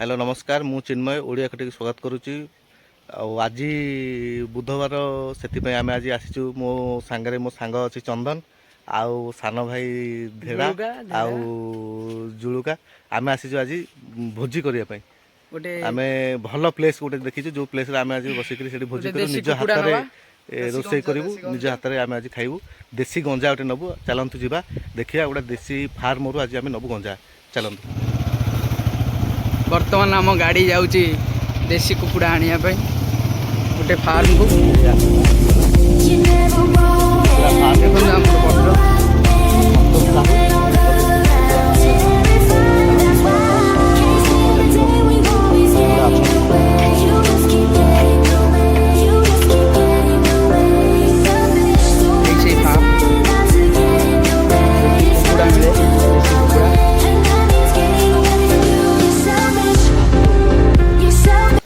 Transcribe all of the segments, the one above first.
Hello नमस्कार मु चिन्मय ओडिया खटी स्वागत करुच्ची आज बुधवार से आम आज आसीचु मो सांगे मो सांग अच्छी चंदन आउ सान भाई धेड़ा आउ जुड़ुका आम आसीचु आज भोजी करने आम भल प्लेस गोटे देखीचु जो प्लेस आम आज बसिक भोजी कर निज हाथ में रोसई करूँ निज हाथ में आम आज खाइबू देसी गंजा गोटे नबू चलतु जा देखिए गोटे देसी फार्म आज आम नबू गंजा चलतु। बर्तमान आम गाड़ी जाऊँगी देसी कुकुड़ा आने गोटे फार्म को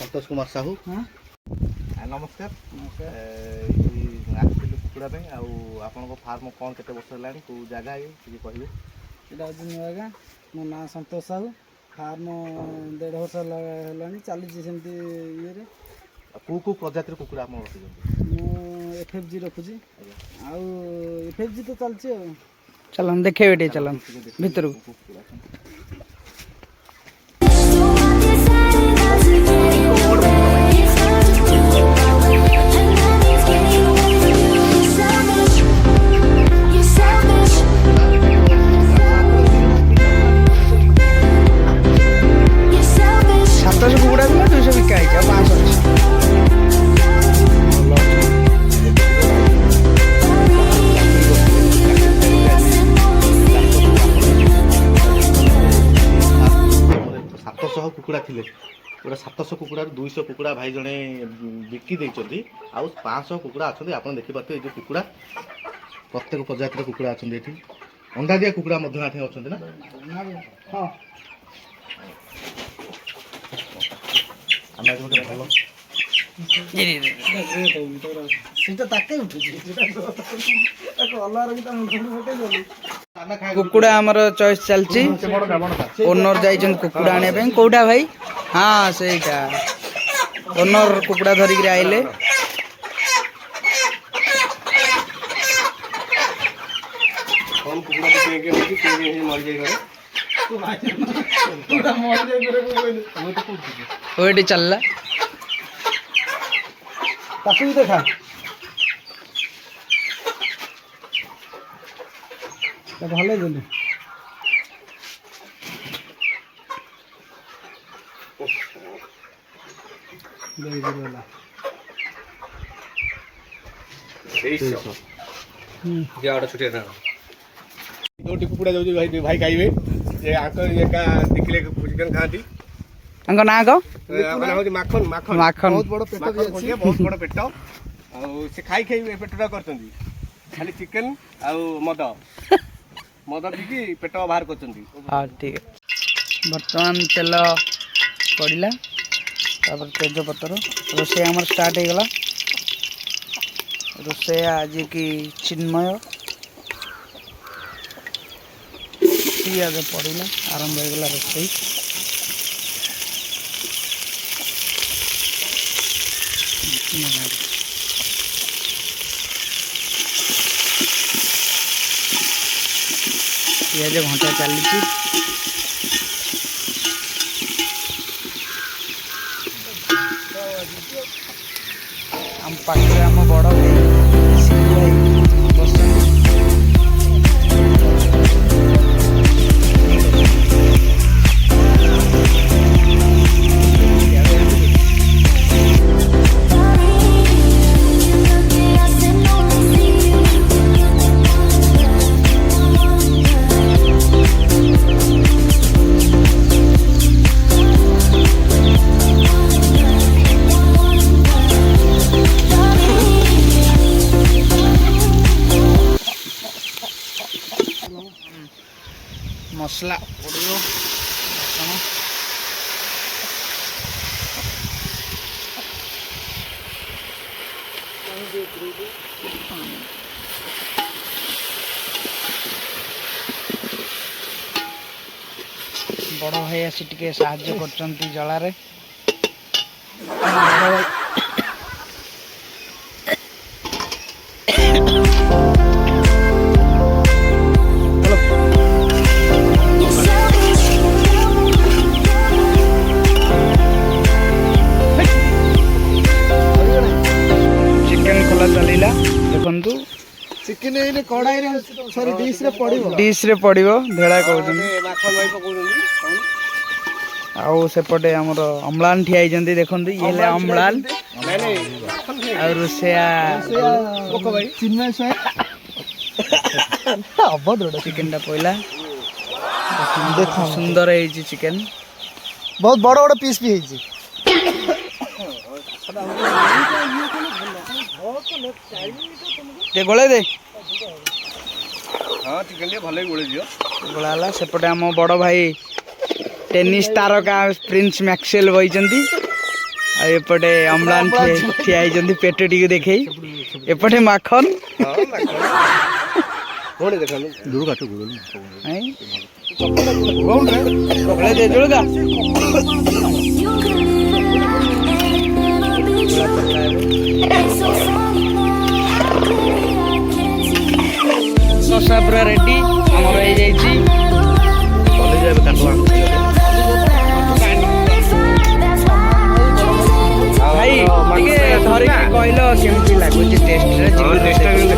संतोष कुमार साहू नमस्कार आसलु कुकुड़ा आपण फार्म कौन केते वर्ष है कौ जगह ये कहे यहाँ हूँ नुआ गाँ मो ना संतोष साहू फार्म 1.5 वर्ष है चली सेमती ये कौ कौ प्रजातिर कुकुड़ा आप रखुच्च मु FFG रखुची आउ FFG तो चलती चलन देखे चलन भीतर कुकुड़ा 200 बिका है 500 कुकुड़ा थिले गोटे 700 कुकुड़ा 200 कुकुड़ा भाई जड़े बिकी देइचंती आउ 500 कुकुड़ा अच्छे आप देखिपे जो कुकुड़ा प्रत्येक प्रजातिर कुकुड़ा अच्छा ये अंडा दिया कुकुड़ा अच्छा ना हाँ आम गोटे भल कुकुड़ा आमर चॉइस चलची ओनर जाइछन कुकुड़ा आने कोडा भाई हाँ सेटा ओनर कुकुड़ा धरिक आइले ओटी चलला ताकू भी देखा भले देली दोटी कुकुड़ा जाऊँ भाई भाई खाइबे देखिले चिकन खाती ना को माखन माखन माखन बहुत बड़ पेट भी माखन अच्छी बहुत बड़ पेट से खाई खाई पेटा कर खाली चिकन आउ मद मद पीकी पेट बाहर कर हाँ ठीक है बर्तमान तेल पड़ा तापर तेजपतर रोसे आम स्टार्ट हो गला रोसे आज की चिन्मय पियाज पड़ा आरंभ हो गला रोसई पियाज घंटा चली आम पाखे आम बड़ मसला पड़ो ବଡ଼ ଭାଇ ଆସି ଟିକେ ସାହାଯ୍ୟ କରୁଛନ୍ତି ଜଳାରେ। ଚିକେନ ଖୋଲା ଚାଲିଲା ଦେଖନ୍ତୁ। ଚିକେନ ଏଇନେ କଡ଼ାଇରେ ସରି ଡିଶରେ ପଡ଼ିବ। ଡିଶରେ ପଡ଼ିବ ଧେଳା କହୁଛନ୍ତି। ମାଖନ ଭାଇ ପକଉଛନ୍ତି ଆଉ ସେପଟେ ଆମର ଅମ୍ଳାନ ଠିଆ ହେଇଛନ୍ତି ଦେଖନ୍ତୁ। ଇଏ ହେଲେ ଅମ୍ଳାନ ଆଉ ରୋଷେଇଆ ଚିନ୍ମୟ ସ୍ୱାଇଁ ଅଭଦ୍ର ଚିକେନଟା ପଇଲା। ଦେଖ ସୁନ୍ଦର ହେଇଛି ଚିକେନ। ବହୁତ ବଡ଼ ବଡ଼ ପିସ୍ ବି ହେଇଛି। ଟିକେ ଗୋଳେଇ ଦେ। ହଁ ଚିକେନ ଟିକେ ଭଲ ଗୋଳେଇ ଦିଅ। ଗୋଳା ହେଲା। ସେପଟେ ଆମ ବଡ଼ ଭାଇ ଟେନିସ୍ ତାରକା ପ୍ରିନ୍ସ ମ୍ୟାକ୍ସୱେଲ ବଇଛନ୍ତି। ଆଉ ଏପଟେ ଅମ୍ଳାନ ଠିଆ ହେଇଛନ୍ତି ପେଟ ଟିକେ ଦେଖେଇ। ଏପଟେ ମାଖନ ପୁଣି ଦେଖନ୍ତୁ ଗୋଳେଇ ଦେ ଜୋଳକା। କଷା ପୁରା ରେଡି ଆମର ହେଇଯାଇଛି। ଭାଇ ଟିକେ ଧରିକି କହିଲ କେମିତି ଲାଗୁଛି ଟେଷ୍ଟ?